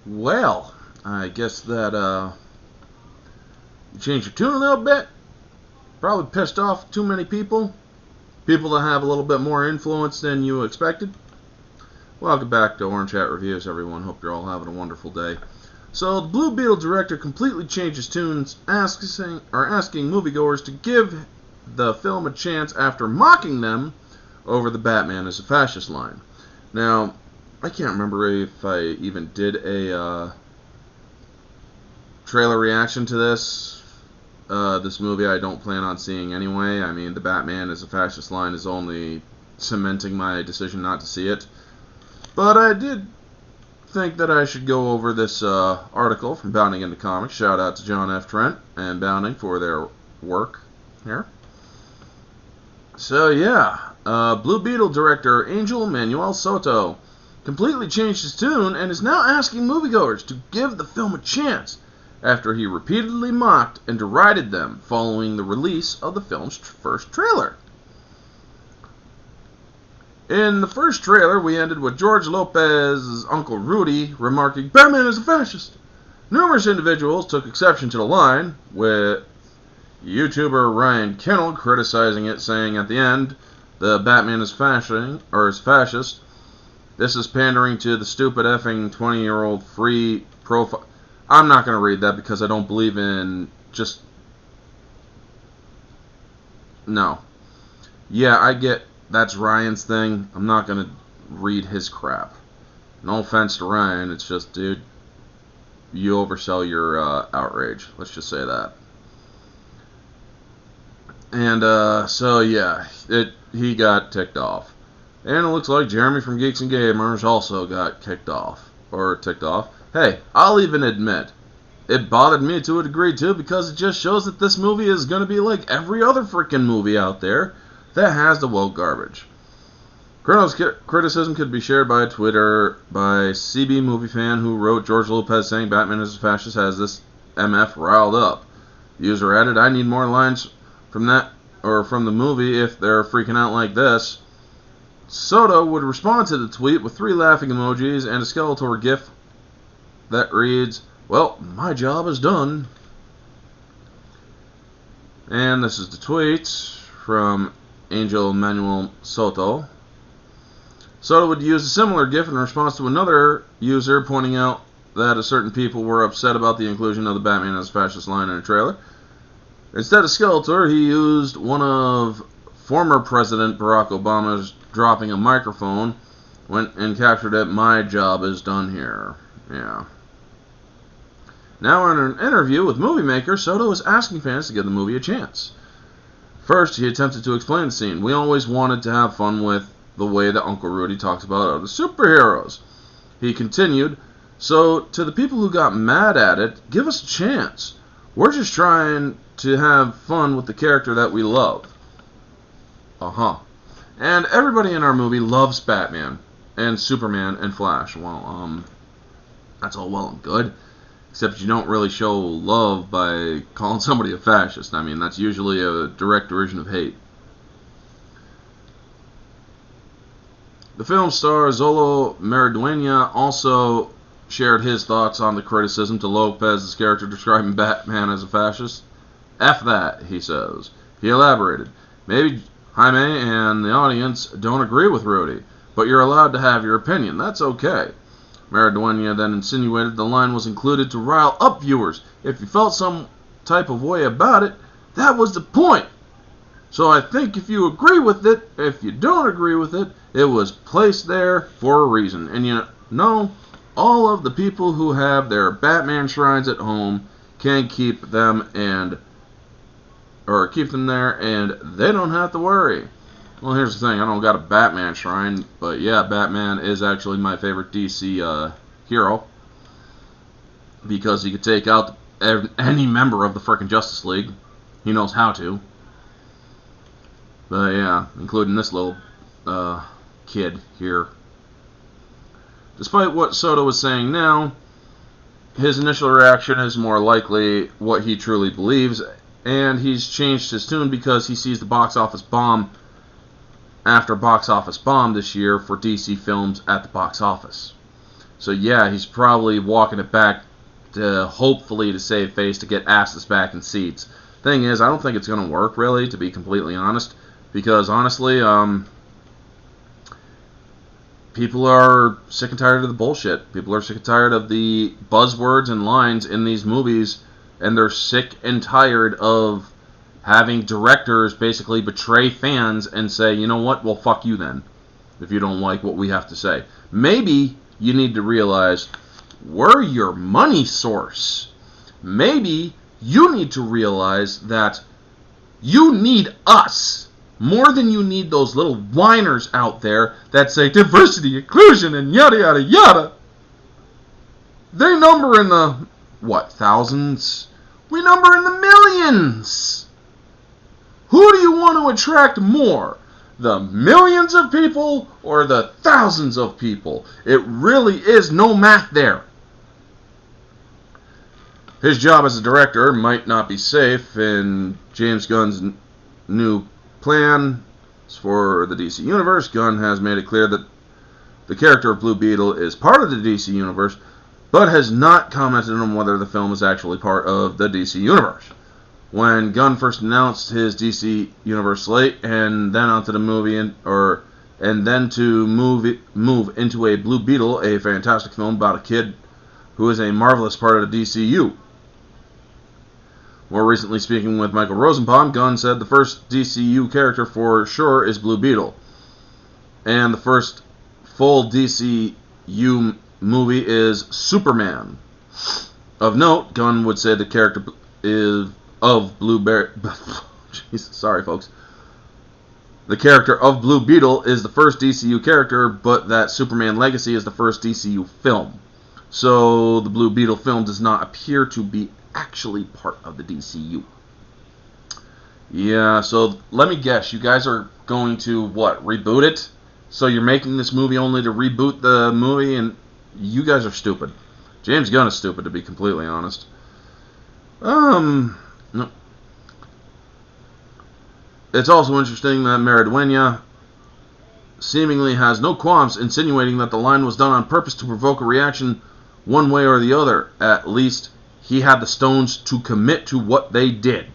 Well, I guess that you changed your tune a little bit. Probably pissed off too many people. People that have a little bit more influence than you expected. Welcome back to Orange Hat Reviews, everyone. Hope you're all having a wonderful day. So, the Blue Beetle director completely changed his tunes, asking moviegoers to give the film a chance after mocking them over the Batman is a fascist line. Now, I can't remember if I even did a trailer reaction to this. This movie I don't plan on seeing anyway. I mean, the Batman is a fascist line is only cementing my decision not to see it. But I did think that I should go over this article from Bounding into Comics. Shout out to John F. Trent and Bounding for their work here. So yeah, Blue Beetle director Manuel Soto completely changed his tune and is now asking moviegoers to give the film a chance after he repeatedly mocked and derided them following the release of the film's first trailer. In the first trailer, we ended with George Lopez's Uncle Rudy remarking, "Batman is a fascist." Numerous individuals took exception to the line, with YouTuber Ryan Kennel criticizing it, saying at the end, "The Batman is fascist. This is pandering to the stupid effing 20-year-old free profile." I'm not going to read that because I don't believe in just... No. Yeah, I get that's Ryan's thing. I'm not going to read his crap. No offense to Ryan, it's just, dude, you oversell your outrage. Let's just say that. And, so, yeah, he got ticked off. And it looks like Jeremy from Geeks and Gamers also got kicked off. Or ticked off. Hey, I'll even admit, it bothered me to a degree too, because it just shows that this movie is going to be like every other freaking movie out there that has the woke garbage. Colonel's criticism could be shared by Twitter by CB Movie Fan, who wrote George Lopez saying Batman is a fascist has this MF riled up. The user added, "I need more lines from that or from the movie if they're freaking out like this." Soto would respond to the tweet with 3 laughing emojis and a Skeletor gif that reads, "Well, my job is done." And this is the tweet from Manuel Soto. Soto would use a similar gif in response to another user pointing out that a certain people were upset about the inclusion of the Batman as a fascist line in a trailer. Instead of Skeletor, he used one of former President Barack Obama's dropping a microphone and captured it, "My job is done here." Yeah. Now in an interview with Movie Maker, Soto is asking fans to give the movie a chance. First, he attempted to explain the scene. "We always wanted to have fun with the way that Uncle Rudy talks about other superheroes." He continued, "So, to the people who got mad at it, give us a chance. We're just trying to have fun with the character that we love." And everybody in our movie loves Batman and Superman and Flash. Well, that's all well and good. Except you don't really show love by calling somebody a fascist. I mean, that's usually a direct derision of hate. The film star Zolo Maridueña also shared his thoughts on the criticism to Lopez's character describing Batman as a fascist. "F that," he says. He elaborated, "Maybe Jaime and the audience don't agree with Rudy, but you're allowed to have your opinion. That's okay." Maridueña then insinuated the line was included to rile up viewers. If you felt some type of way about it, that was the point. So I think if you agree with it, if you don't agree with it, it was placed there for a reason. And you know, all of the people who have their Batman shrines at home can keep them there, and they don't have to worry. Well, here's the thing. I don't got a Batman shrine, but yeah, Batman is actually my favorite DC hero, because he could take out any member of the frickin' Justice League. He knows how to. But yeah, including this little kid here. Despite what Soto was saying now, his initial reaction is more likely what he truly believes, and he's changed his tune because he sees the box office bomb after box office bomb this year for DC films at the box office. So yeah, he's probably walking it back to hopefully to save face, to get asses back in seats. Thing is, I don't think it's going to work, really, to be completely honest. Because, honestly, people are sick and tired of the bullshit. People are sick and tired of the buzzwords and lines in these movies. And they're sick and tired of having directors basically betray fans and say, you know what, well, fuck you then, if you don't like what we have to say. Maybe you need to realize we're your money source. Maybe you need to realize that you need us more than you need those little whiners out there that say diversity, inclusion, and yada yada yada. They number in the, thousands? We number in the millions. Who do you want to attract more? The millions of people or the thousands of people? It really is no math there. His job as a director might not be safe, and James Gunn's new plan for the DC Universe, Gunn has made it clear that the character of Blue Beetle is part of the DC Universe, but has not commented on whether the film is actually part of the DC Universe. When Gunn first announced his DC Universe slate, and then onto the movie, and then to move into a Blue Beetle, a fantastic film about a kid who is a marvelous part of the DCU. More recently, speaking with Michael Rosenbaum, Gunn said the first DCU character for sure is Blue Beetle. And the first full DCU movie is Superman. Of note, Gunn would say the character is of Jesus, sorry folks. The character of Blue Beetle is the first DCU character, but that Superman Legacy is the first DCU film. So the Blue Beetle film does not appear to be actually part of the DCU. Yeah, so let me guess, you guys are going to, reboot it? So you're making this movie only to reboot the movie, and you guys are stupid. James Gunn is stupid, to be completely honest. No. It's also interesting that Maridueña seemingly has no qualms insinuating that the line was done on purpose to provoke a reaction one way or the other. At least he had the stones to commit to what they did.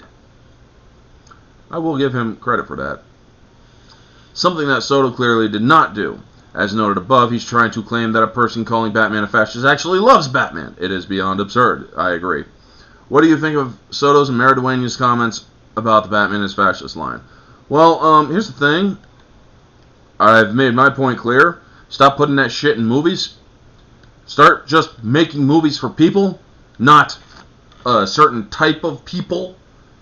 I will give him credit for that. Something that Soto clearly did not do. As noted above, he's trying to claim that a person calling Batman a fascist actually loves Batman. It is beyond absurd. I agree. What do you think of Soto's and Maridueña's comments about the Batman is fascist line? Well, here's the thing. I've made my point clear. Stop putting that shit in movies. Start just making movies for people, not a certain type of people.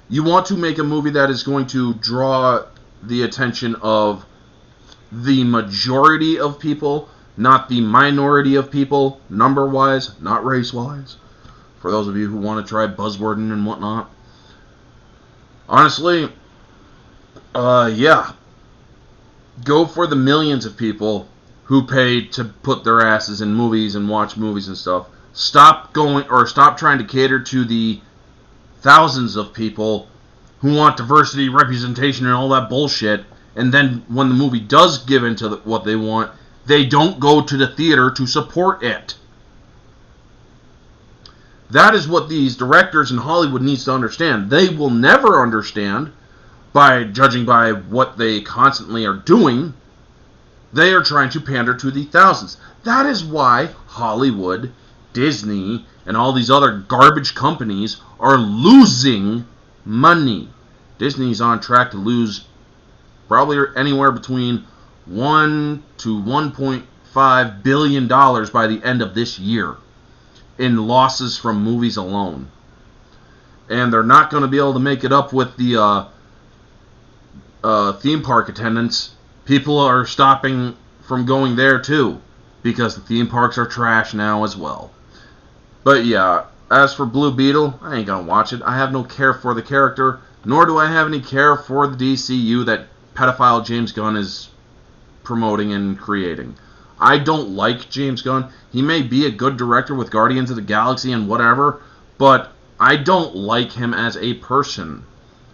You want to make a movie that is going to draw the attention of the majority of people, not the minority of people, number-wise, not race-wise. For those of you who want to try buzzwording and whatnot. Honestly, yeah. Go for the millions of people who pay to put their asses in movies and watch movies and stuff. Stop trying to cater to the thousands of people who want diversity, representation, and all that bullshit. And then when the movie does give into what they want, they don't go to the theater to support it. That is what these directors in Hollywood needs to understand. They will never understand, by judging by what they constantly are doing. They are trying to pander to the thousands. That is why Hollywood, Disney, and all these other garbage companies are losing money. Disney's on track to lose probably anywhere between $1 to $1.5 billion by the end of this year in losses from movies alone. And they're not going to be able to make it up with the theme park attendance. People are stopping from going there too, because the theme parks are trash now as well. But yeah, as for Blue Beetle, I ain't gonna watch it. I have no care for the character, nor do I have any care for the DCU that pedophile James Gunn is promoting and creating. I don't like James Gunn. He may be a good director with Guardians of the Galaxy and whatever, but I don't like him as a person.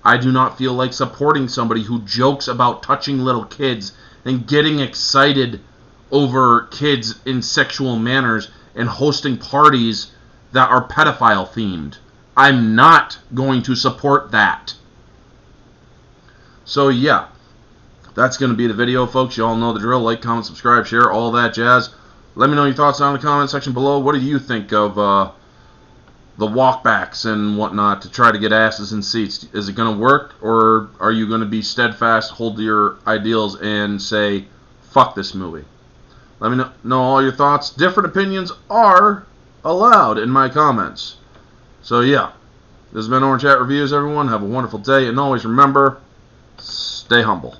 I do not feel like supporting somebody who jokes about touching little kids and getting excited over kids in sexual manners and hosting parties that are pedophile themed. I'm not going to support that. So yeah, that's going to be the video, folks. You all know the drill. Like, comment, subscribe, share, all that jazz. Let me know your thoughts down in the comment section below. What do you think of the walkbacks and whatnot to try to get asses in seats? Is it going to work, or are you going to be steadfast, hold to your ideals, and say, fuck this movie? Let me know all your thoughts. Different opinions are allowed in my comments. So yeah, this has been Orange Hat Reviews, everyone. Have a wonderful day, and always remember, stay humble.